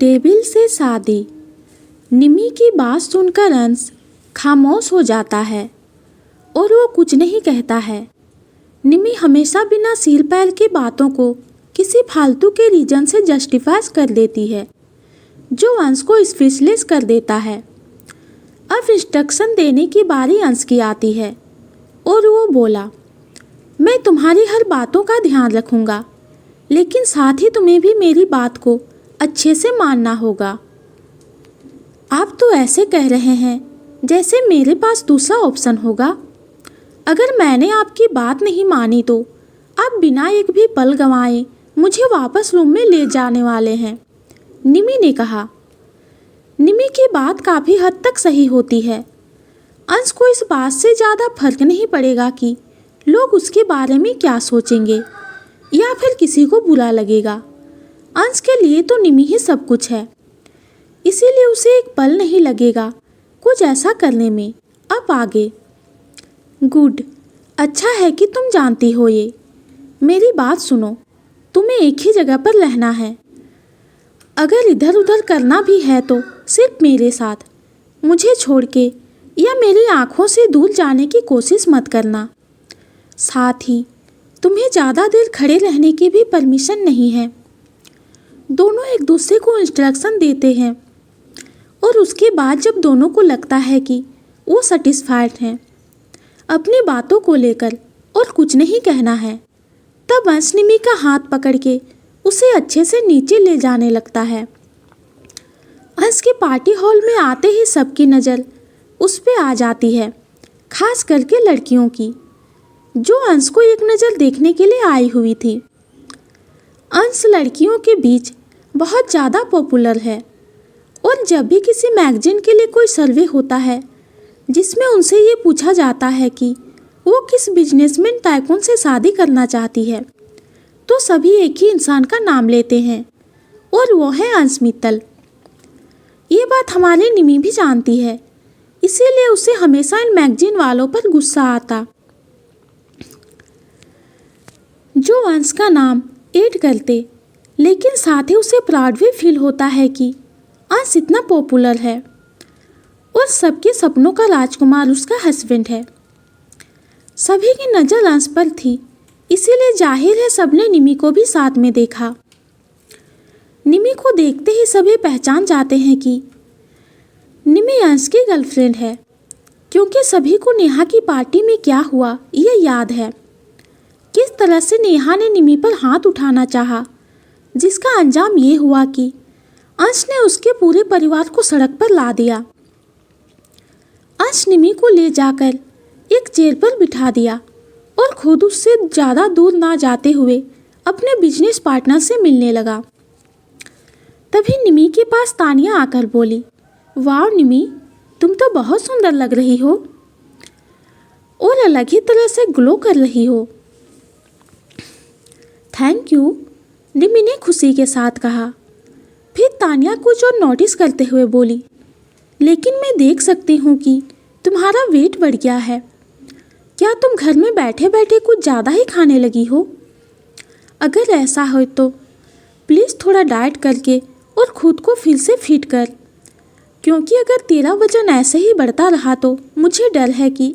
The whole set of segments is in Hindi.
डेविल से शादी। निमी की बात सुनकर अंश खामोश हो जाता है और वो कुछ नहीं कहता है। निमी हमेशा बिना सिर पैर की बातों को किसी फालतू के रीजन से जस्टिफाई कर देती है, जो अंश को स्पीचलेस कर देता है। अब इंस्ट्रक्शन देने की बारी अंश की आती है और वो बोला, मैं तुम्हारी हर बातों का ध्यान रखूँगा, लेकिन साथ ही तुम्हें भी मेरी बात को अच्छे से मानना होगा। आप तो ऐसे कह रहे हैं जैसे मेरे पास दूसरा ऑप्शन होगा। अगर मैंने आपकी बात नहीं मानी तो आप बिना एक भी पल गंवाए मुझे वापस रूम में ले जाने वाले हैं, निमी ने कहा। निमी की बात काफ़ी हद तक सही होती है। अंश को इस बात से ज़्यादा फर्क नहीं पड़ेगा कि लोग उसके बारे में क्या सोचेंगे या फिर किसी को बुरा लगेगा। अंश के लिए तो निमी ही सब कुछ है, इसीलिए उसे एक पल नहीं लगेगा कुछ ऐसा करने में। अब आगे। गुड, अच्छा है कि तुम जानती हो ये। मेरी बात सुनो, तुम्हें एक ही जगह पर रहना है। अगर इधर उधर करना भी है तो सिर्फ मेरे साथ, मुझे छोड़ के या मेरी आंखों से दूर जाने की कोशिश मत करना। साथ ही तुम्हें ज़्यादा देर खड़े रहने की भी परमिशन नहीं है। दोनों एक दूसरे को इंस्ट्रक्शन देते हैं और उसके बाद जब दोनों को लगता है कि वो सेटिस्फाइड हैं अपनी बातों को लेकर और कुछ नहीं कहना है, तब अंश निमी का हाथ पकड़ के उसे अच्छे से नीचे ले जाने लगता है। अंश के पार्टी हॉल में आते ही सबकी नज़र उस पे आ जाती है, खास करके लड़कियों की, जो अंश को एक नज़र देखने के लिए आई हुई थी। अंश लड़कियों के बीच बहुत ज़्यादा पॉपुलर है और जब भी किसी मैगजीन के लिए कोई सर्वे होता है जिसमें उनसे ये पूछा जाता है कि वो किस बिजनेसमैन टाइकून से शादी करना चाहती है, तो सभी एक ही इंसान का नाम लेते हैं और वो है अंश मित्तल। ये बात हमारी निमी भी जानती है, इसीलिए उसे हमेशा इन मैगजीन वालों पर गुस्सा आता जो अंश का नाम ऐड करते, लेकिन साथ ही उसे प्राउड भी फील होता है कि अंश इतना पॉपुलर है और सबके सपनों का राजकुमार उसका हस्बैंड है। सभी की नज़र अंश पर थी, इसीलिए जाहिर है सबने निमी को भी साथ में देखा। निमी को देखते ही सभी पहचान जाते हैं कि निमी अंश की गर्लफ्रेंड है, क्योंकि सभी को नेहा की पार्टी में क्या हुआ ये याद है। किस तरह से नेहा ने निमी पर हाथ उठाना चाहा, जिसका अंजाम ये हुआ कि अंश ने उसके पूरे परिवार को सड़क पर ला दिया। अंश निमी को ले जाकर एक चेयर पर बिठा दिया और खुद उससे ज़्यादा दूर ना जाते हुए अपने बिजनेस पार्टनर से मिलने लगा। तभी निमी के पास तानिया आकर बोली, वाह निमी, तुम तो बहुत सुंदर लग रही हो और अलग ही तरह से ग्लो कर रही हो। थैंक यू, निमी ने खुशी के साथ कहा। फिर तानिया कुछ और नोटिस करते हुए बोली, लेकिन मैं देख सकती हूँ कि तुम्हारा वेट बढ़ गया है। क्या तुम घर में बैठे बैठे कुछ ज़्यादा ही खाने लगी हो? अगर ऐसा हो तो प्लीज़ थोड़ा डाइट करके और ख़ुद को फिर से फिट कर, क्योंकि अगर तेरा वजन ऐसे ही बढ़ता रहा तो मुझे डर है कि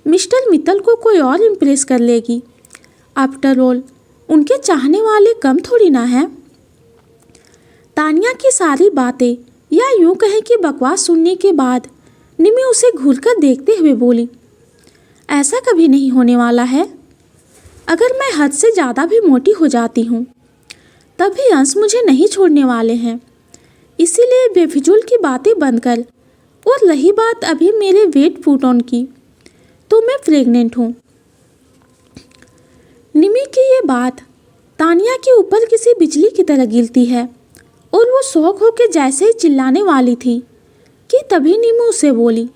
मिस्टर मित्तल को कोई और इम्प्रेस कर लेगी। आफ्टर ऑल उनके चाहने वाले कम थोड़ी ना हैं। तानिया की सारी बातें या यूँ कहें कि बकवास सुनने के बाद निमी उसे घूरकर देखते हुए बोली, ऐसा कभी नहीं होने वाला है। अगर मैं हद से ज़्यादा भी मोटी हो जाती हूँ तब भी अंश मुझे नहीं छोड़ने वाले हैं, इसीलिए बेफिजूल की बातें बंद कर। और रही बात अभी मेरे वेट पुट ऑन की, तो मैं प्रेग्नेंट हूँ। निमी की ये बात तानिया के ऊपर किसी बिजली की तरह गिरती है और वो शौक होकर जैसे ही चिल्लाने वाली थी कि तभी निमी उसे बोली,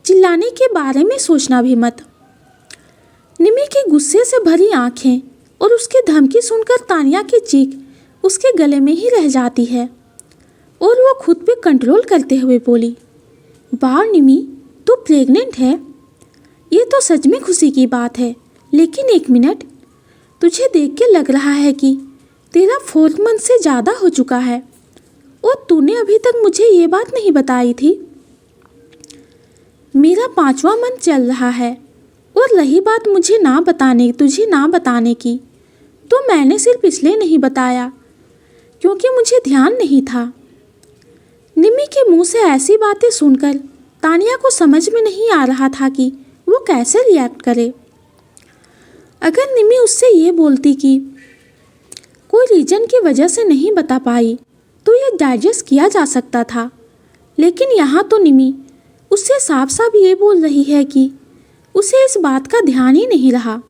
चिल्लाने के बारे में सोचना भी मत। निमी की गुस्से से भरी आंखें और उसकी धमकी सुनकर तानिया की चीख उसके गले में ही रह जाती है और वो खुद पे कंट्रोल करते हुए बोली, वाह निमी, तू प्रेग्नेंट है? ये तो सच में खुशी की बात है, लेकिन एक मिनट, तुझे देख के लग रहा है कि तेरा 4th मंथ से ज़्यादा हो चुका है और तूने अभी तक मुझे ये बात नहीं बताई थी। मेरा 5वां मंथ चल रहा है और रही बात तुझे ना बताने की, तो मैंने सिर्फ इसलिए नहीं बताया क्योंकि मुझे ध्यान नहीं था। निमी के मुंह से ऐसी बातें सुनकर तानिया को समझ में नहीं आ रहा था कि वो कैसे रिएक्ट करे। अगर निमी उससे ये बोलती कि कोई रीजन की वजह से नहीं बता पाई तो ये डाइजेस्ट किया जा सकता था, लेकिन यहाँ तो निमी उससे साफ साफ ये बोल रही है कि उसे इस बात का ध्यान ही नहीं रहा।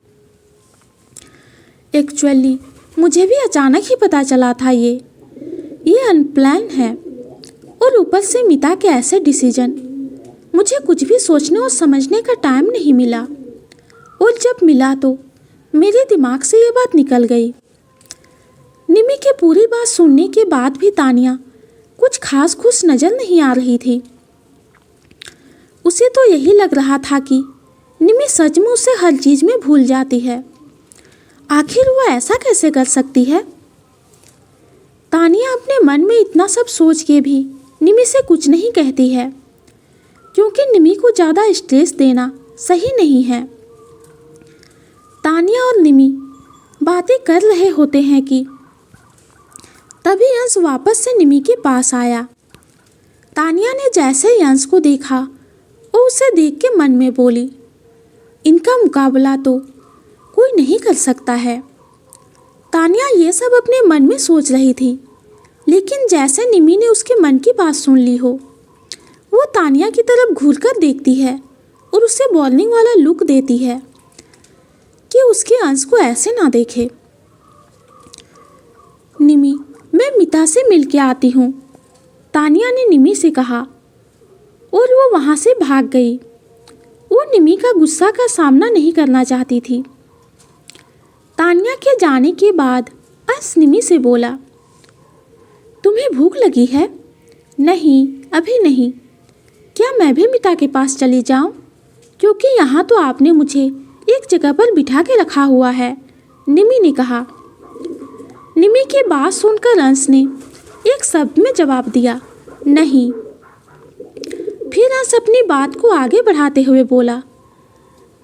एक्चुअली मुझे भी अचानक ही पता चला था ये अनप्लान है, और ऊपर से मिता के ऐसे डिसीजन। मुझे कुछ भी सोचने और समझने का टाइम नहीं मिला, और जब मिला तो मेरे दिमाग से ये बात निकल गई। निमी की पूरी बात सुनने के बाद भी तानिया कुछ खास खुश नज़र नहीं आ रही थी। उसे तो यही लग रहा था कि निमी सच में उसे हर चीज़ में भूल जाती है। आखिर वो ऐसा कैसे कर सकती है? तानिया अपने मन में इतना सब सोच के भी निमी से कुछ नहीं कहती है, क्योंकि निमी को ज़्यादा स्ट्रेस देना सही नहीं है। तानिया और निमी बातें कर रहे होते हैं कि तभी अंश वापस से निमी के पास आया। तानिया ने जैसे ही अंश को देखा, वो उसे देख के मन में बोली, इनका मुकाबला तो कोई नहीं कर सकता है। तानिया ये सब अपने मन में सोच रही थी, लेकिन जैसे निमी ने उसके मन की बात सुन ली हो, वो तानिया की तरफ घूरकर देखती है और उसे वार्निंग वाला लुक देती है कि उसके अंश को ऐसे ना देखे। निमी, मैं मिता से मिल के आती हूँ, तानिया ने निमी से कहा, और वो वहाँ से भाग गई। वो निमी का गुस्सा का सामना नहीं करना चाहती थी। तानिया के जाने के बाद अंश निमी से बोला, तुम्हें भूख लगी है? नहीं, अभी नहीं। क्या मैं भी मिता के पास चली जाऊं? क्योंकि यहाँ तो आपने मुझे एक जगह पर बिठा के रखा हुआ है, निमी ने कहा। निमी की बात सुनकर अंश ने एक शब्द में जवाब दिया, नहीं। फिर अंश अपनी बात को आगे बढ़ाते हुए बोला,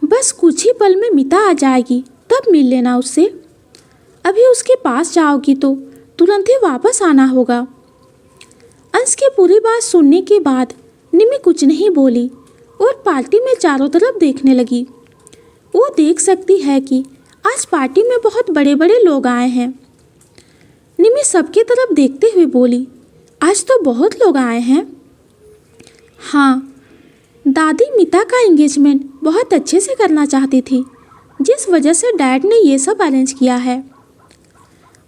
बस कुछ ही पल में मिता आ जाएगी, तब मिल लेना उससे। अभी उसके पास जाओगी तो तुरंत ही वापस आना होगा। अंश की पूरी बात सुनने के बाद निमी कुछ नहीं बोली और पार्टी में चारों तरफ देखने लगी। वो देख सकती है कि आज पार्टी में बहुत बड़े बड़े लोग आए हैं। निमी सबकी तरफ देखते हुए बोली, आज तो बहुत लोग आए हैं। हाँ, दादी मिता का एंगेजमेंट बहुत अच्छे से करना चाहती थी, जिस वजह से डैड ने ये सब अरेंज किया है।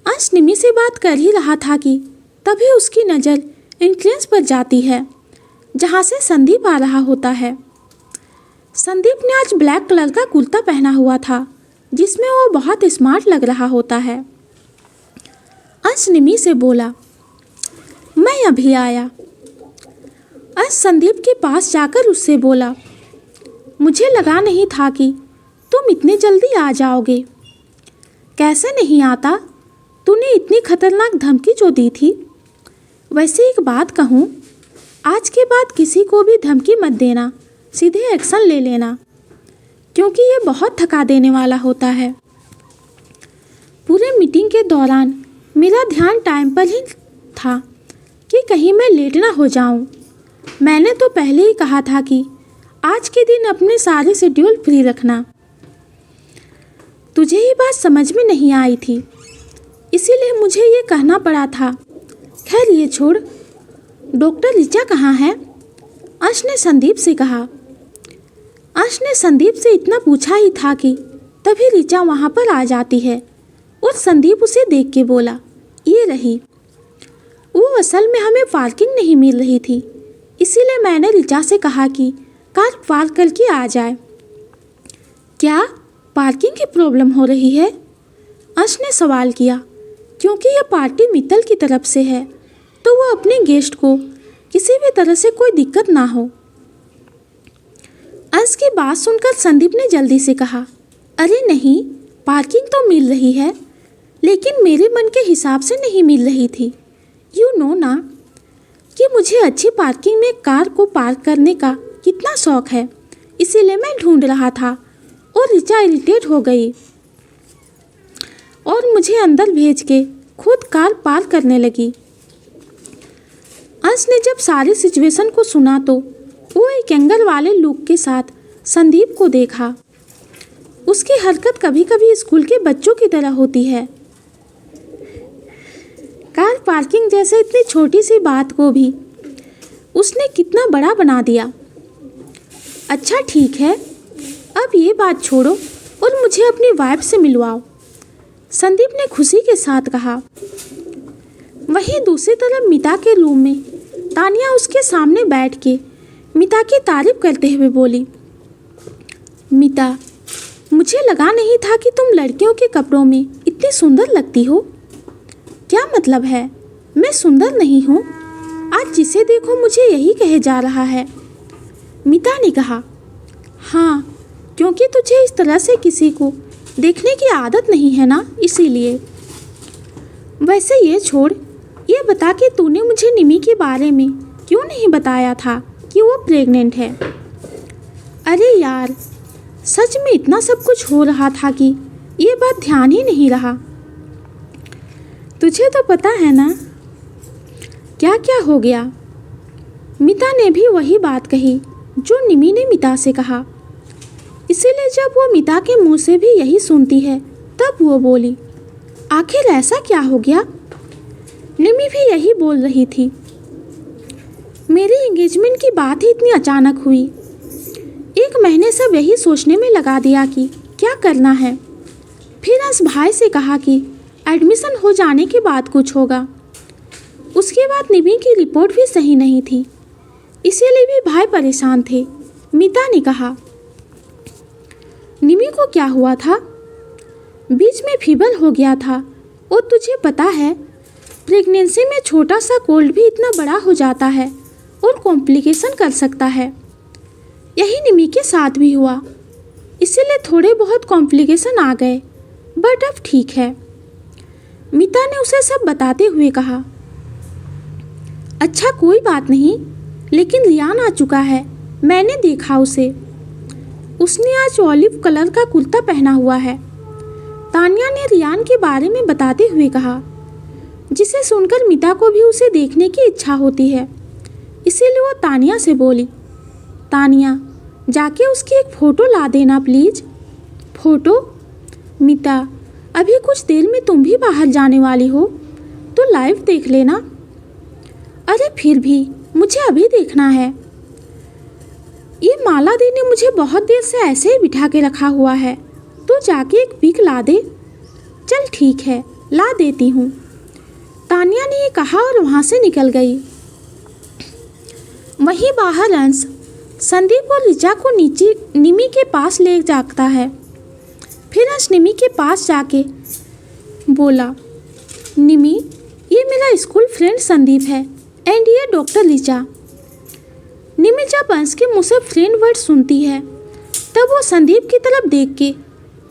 अंश निमी से बात कर ही रहा था कि तभी उसकी नज़र एंट्रेंस पर जाती है, जहाँ से संदीप आ रहा होता है। संदीप ने आज ब्लैक कलर का कुर्ता पहना हुआ था, जिसमें वो बहुत स्मार्ट लग रहा होता है। अंश निमी से बोला, मैं अभी आया। अंश संदीप के पास जाकर उससे बोला, मुझे लगा नहीं था कि तुम इतने जल्दी आ जाओगे। कैसे नहीं आता? तूने इतनी खतरनाक धमकी जो दी थी। वैसे एक बात कहूँ, आज के बाद किसी को भी धमकी मत देना, सीधे एक्शन ले लेना, क्योंकि ये बहुत थका देने वाला होता है। पूरे मीटिंग के दौरान मेरा ध्यान टाइम पर ही था कि कहीं मैं लेट ना हो जाऊं। मैंने तो पहले ही कहा था कि आज के दिन अपने सारे शेड्यूल फ्री रखना। तुझे ये बात समझ में नहीं आई थी, इसीलिए मुझे ये कहना पड़ा था। खैर ये छोड़, डॉक्टर ऋचा कहाँ है? अंश ने संदीप से कहा। अंश ने संदीप से इतना पूछा ही था कि तभी ऋचा वहाँ पर आ जाती है और संदीप उसे देख के बोला, ये रही। वो असल में हमें पार्किंग नहीं मिल रही थी, इसीलिए मैंने ऋचा से कहा कि कार पार्क करके आ जाए। क्या पार्किंग की प्रॉब्लम हो रही है? अंश ने सवाल किया। क्योंकि यह पार्टी मित्तल की तरफ से है, तो वो अपने गेस्ट को किसी भी तरह से कोई दिक्कत ना हो। अंश की बात सुनकर संदीप ने जल्दी से कहा, अरे नहीं, पार्किंग तो मिल रही है, लेकिन मेरे मन के हिसाब से नहीं मिल रही थी। यू नो ना, मुझे अच्छी पार्किंग में कार को पार्क करने का कितना शौक है, इसीलिए मैं ढूंढ रहा था। और ऋचा इरिटेट हो गई और मुझे अंदर भेज के खुद कार पार्क करने लगी। अंश ने जब सारी सिचुएशन को सुना तो वो एक एंगर वाले लुक के साथ संदीप को देखा। उसकी हरकत कभी कभी स्कूल के बच्चों की तरह होती है। कार पार्किंग जैसे इतनी छोटी सी बात को भी उसने कितना बड़ा बना दिया। अच्छा ठीक है, अब ये बात छोड़ो और मुझे अपनी वाइफ से मिलवाओ, संदीप ने खुशी के साथ कहा। वहीं दूसरी तरफ मिता के रूम में तानिया उसके सामने बैठ के मिता की तारीफ करते हुए बोली, मिता, मुझे लगा नहीं था कि तुम लड़कियों के कपड़ों में इतनी सुंदर लगती हो। क्या मतलब है, मैं सुंदर नहीं हूँ? आज जिसे देखो मुझे यही कहे जा रहा है, मिता ने कहा। हाँ, क्योंकि तुझे इस तरह से किसी को देखने की आदत नहीं है ना, इसीलिए। वैसे ये छोड़, ये बता कि तूने मुझे निमी के बारे में क्यों नहीं बताया था कि वो प्रेग्नेंट है? अरे यार, सच में इतना सब कुछ हो रहा था कि ये बात ध्यान ही नहीं रहा। तुझे तो पता है ना क्या क्या हो गया। मिता ने भी वही बात कही जो निमी ने मिता से कहा। इसीलिए जब वो मिता के मुंह से भी यही सुनती है तब वो बोली, आखिर ऐसा क्या हो गया? निमी भी यही बोल रही थी। मेरी एंगेजमेंट की बात ही इतनी अचानक हुई। 1 महीने सब यही सोचने में लगा दिया कि क्या करना है। फिर अंश भाई से कहा कि एडमिशन हो जाने के बाद कुछ होगा। उसके बाद निमी की रिपोर्ट भी सही नहीं थी, इसीलिए भी भाई परेशान थे। मिता ने कहा, निमी को क्या हुआ था? बीच में फीवर हो गया था और तुझे पता है प्रेगनेंसी में छोटा सा कोल्ड भी इतना बड़ा हो जाता है और कॉम्प्लिकेशन कर सकता है। यही निमी के साथ भी हुआ, इसीलिए थोड़े बहुत कॉम्प्लिकेशन आ गए, बट अब ठीक है, मिता ने उसे सब बताते हुए कहा। अच्छा कोई बात नहीं, लेकिन रियान आ चुका है, मैंने देखा उसे। उसने आज ऑलिव कलर का कुर्ता पहना हुआ है, तानिया ने रियान के बारे में बताते हुए कहा, जिसे सुनकर मिता को भी उसे देखने की इच्छा होती है। इसीलिए वो तानिया से बोली, तानिया जाके उसकी एक फ़ोटो ला देना प्लीज़। फ़ोटो? मिता, अभी कुछ देर में तुम भी बाहर जाने वाली हो तो लाइव देख लेना। अरे फिर भी मुझे अभी देखना है। ये माला दी ने मुझे बहुत देर से ऐसे ही बिठा के रखा हुआ है, तो जाके एक पिक ला दे। चल ठीक है, ला देती हूँ, तानिया ने ये कहा और वहाँ से निकल गई। वहीं बाहर अंश संदीप और ऋचा को नीचे निमी के पास ले जाता है। फिर अंश निमी के पास जाके बोला, निमी, ये मेरा स्कूल फ्रेंड संदीप है एंड ये डॉक्टर ऋचा। निमी जब अंश के मुँह से फ्रेंड वर्ड सुनती है तब वो संदीप की तरफ देख के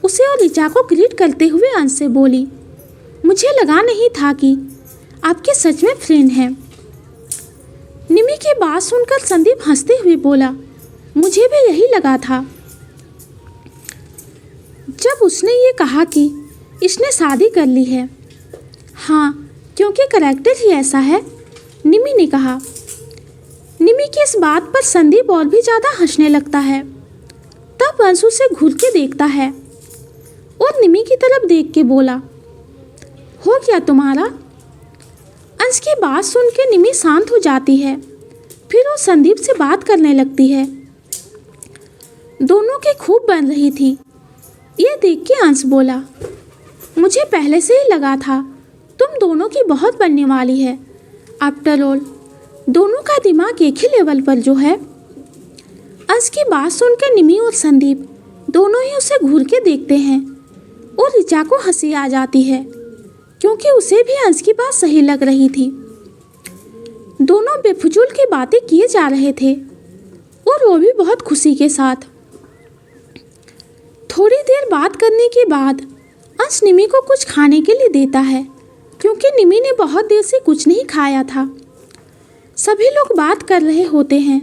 उसे और ऋचा को ग्रीट करते हुए अंश से बोली, मुझे लगा नहीं था कि आपके सच में फ्रेंड हैं। निमी की बात सुनकर संदीप हंसते हुए बोला, मुझे भी यही लगा था। जब उसने ये कहा कि इसने शादी कर ली है, हाँ क्योंकि करैक्टर ही ऐसा है, निमी ने कहा। निमी की इस बात पर संदीप और भी ज़्यादा हंसने लगता है। तब अंश उसे घूर के देखता है और निमी की तरफ देख के बोला, हो क्या तुम्हारा? अंश की बात सुन के निमी शांत हो जाती है। फिर वो संदीप से बात करने लगती है। दोनों की खूब बन रही थी। ये देख के अंश बोला, मुझे पहले से ही लगा था तुम दोनों की बहुत बनने वाली है। आफ्टर ऑल दोनों का दिमाग एक ही लेवल पर जो है। अंश की बात सुनकर निमी और संदीप दोनों ही उसे घूर के देखते हैं और ऋचा को हंसी आ जाती है क्योंकि उसे भी अंश की बात सही लग रही थी। दोनों बेफजूल की बातें किए जा रहे थे और वो भी बहुत खुशी के साथ। थोड़ी देर बात करने के बाद अंश निमी को कुछ खाने के लिए देता है क्योंकि निमी ने बहुत देर से कुछ नहीं खाया था। सभी लोग बात कर रहे होते हैं।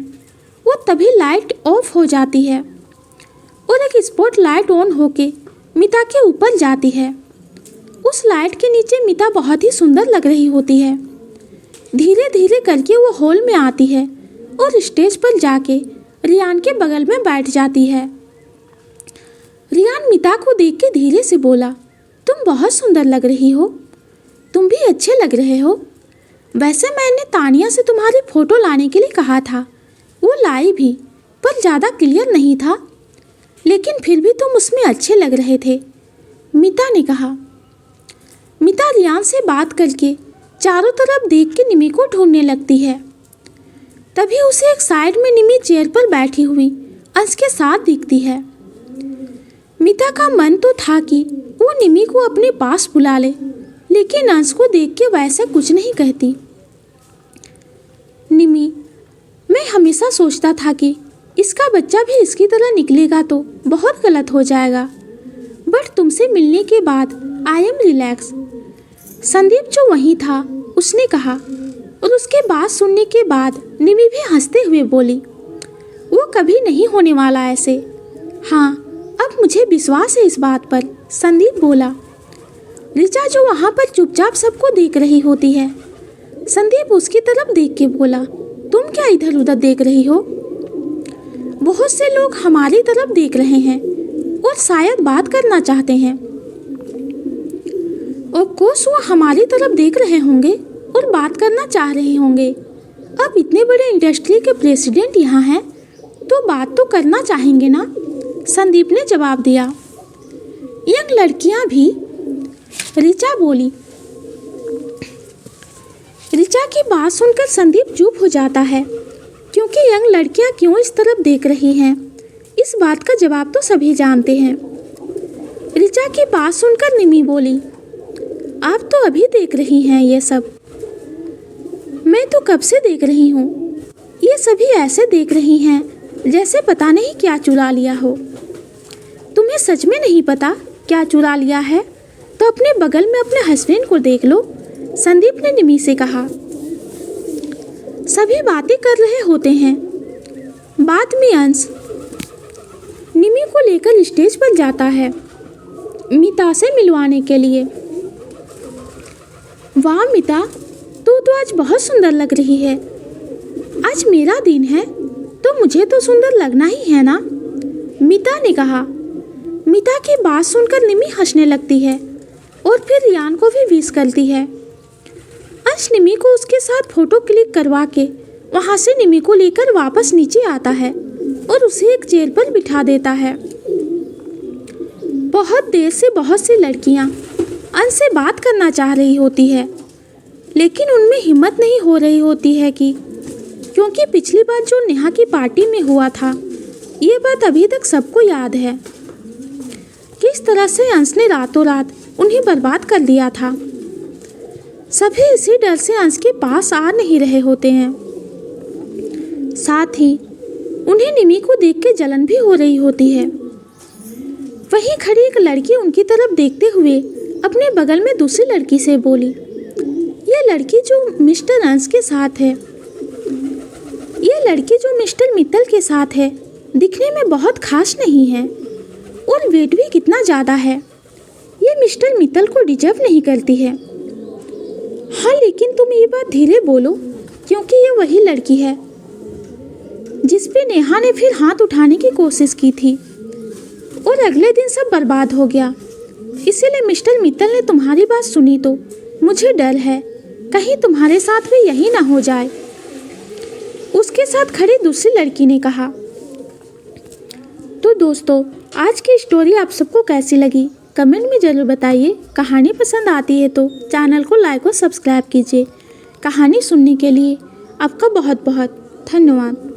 वो तभी लाइट ऑफ हो जाती है और एक स्पॉट लाइट ऑन होके मिता के ऊपर जाती है। उस लाइट के नीचे मिता बहुत ही सुंदर लग रही होती है। धीरे धीरे करके वो हॉल में आती है और स्टेज पर जाके रियान के बगल में बैठ जाती है। रियान मिता को देख के धीरे से बोला, तुम बहुत सुंदर लग रही हो। तुम भी अच्छे लग रहे हो। वैसे मैंने तानिया से तुम्हारी फ़ोटो लाने के लिए कहा था, वो लाई भी, पर ज़्यादा क्लियर नहीं था, लेकिन फिर भी तुम उसमें अच्छे लग रहे थे, मिता ने कहा। मिता रियान से बात करके चारों तरफ देख के निमी को ढूंढने लगती है। तभी उसे एक साइड में निमी चेयर पर बैठी हुई अंश के साथ दिखती है। मिता का मन तो था कि वो निमी को अपने पास बुला ले, लेकिन अंश को देख के वैसा कुछ नहीं कहती। निमी, मैं हमेशा सोचता था कि इसका बच्चा भी इसकी तरह निकलेगा तो बहुत गलत हो जाएगा, बट तुमसे मिलने के बाद आई एम रिलैक्स। संदीप जो वहीं था उसने कहा, और उसके बात सुनने के बाद निमी भी हंसते हुए बोली, वो कभी नहीं होने वाला ऐसे। हाँ, अब मुझे विश्वास है इस बात पर, संदीप बोला। ऋचा जो वहाँ पर चुपचाप सबको देख रही होती है, संदीप उसकी तरफ देख के बोला, तुम क्या इधर उधर देख रही हो? बहुत से लोग हमारी तरफ देख रहे हैं और शायद बात करना चाहते हैं। ऑफ कोर्स वो हमारी तरफ देख रहे होंगे और बात करना चाह रहे होंगे। अब इतने बड़े इंडस्ट्री के प्रेसिडेंट यहाँ हैं तो बात तो करना चाहेंगे ना, संदीप ने जवाब दिया। यंग लड़कियाँ भी, ऋचा बोली। ऋचा की बात सुनकर संदीप चुप हो जाता है, क्योंकि यंग लड़कियां क्यों इस तरफ देख रही हैं, इस बात का जवाब तो सभी जानते हैं। ऋचा की बात सुनकर निमी बोली, आप तो अभी देख रही हैं ये सब? मैं तो कब से देख रही हूँ। ये सभी ऐसे देख रही हैं जैसे पता नहीं क्या चुरा लिया हो। तुम्हें सच में नहीं पता क्या चुरा लिया है तो अपने बगल में अपने हस्बैंड को देख लो, संदीप ने निमी से कहा। सभी बातें कर रहे होते हैं। बाद में अंश निमी को लेकर स्टेज पर जाता है मिता से मिलवाने के लिए। वाह मिता, तू तो आज बहुत सुंदर लग रही है। आज मेरा दिन है तो मुझे तो सुंदर लगना ही है ना, मिता ने कहा। मिता की बात सुनकर निमी हंसने लगती है और फिर रियान को भी विश करती है। अंश निमी को उसके साथ फोटो क्लिक करवा के वहाँ से निमी को लेकर वापस नीचे आता है और उसे एक चेयर पर बिठा देता है। बहुत देर से बहुत सी लड़कियाँ अंश से बात करना चाह रही होती है, लेकिन उनमें हिम्मत नहीं हो रही होती है क्योंकि पिछली बार जो नेहा की पार्टी में हुआ था, ये बात अभी तक सबको याद है। किस तरह से अंश ने रातों रात उन्हें बर्बाद कर दिया था। सभी इसी डर से अंश के पास आ नहीं रहे होते हैं। साथ ही उन्हें निमी को देख के जलन भी हो रही होती है। वहीं खड़ी एक लड़की उनकी तरफ देखते हुए अपने बगल में दूसरी लड़की से बोली, ये लड़की जो मिस्टर अंश के साथ है, ये लड़की जो मिस्टर मित्तल के साथ है, दिखने में बहुत खास नहीं है और वेट भी कितना ज़्यादा है। ये मिस्टर मित्तल को डिजर्व नहीं करती है। हाँ, लेकिन तुम ये बात धीरे बोलो, क्योंकि ये वही लड़की है जिस पे नेहा ने फिर हाथ उठाने की कोशिश की थी और अगले दिन सब बर्बाद हो गया। इसीलिए मिस्टर मित्तल ने तुम्हारी बात सुनी तो मुझे डर है कहीं तुम्हारे साथ भी यही ना हो जाए, उसके साथ खड़ी दूसरी लड़की ने कहा। तो दोस्तों, आज की स्टोरी आप सबको कैसी लगी कमेंट में ज़रूर बताइए। कहानी पसंद आती है तो चैनल को लाइक और सब्सक्राइब कीजिए। कहानी सुनने के लिए आपका बहुत बहुत धन्यवाद।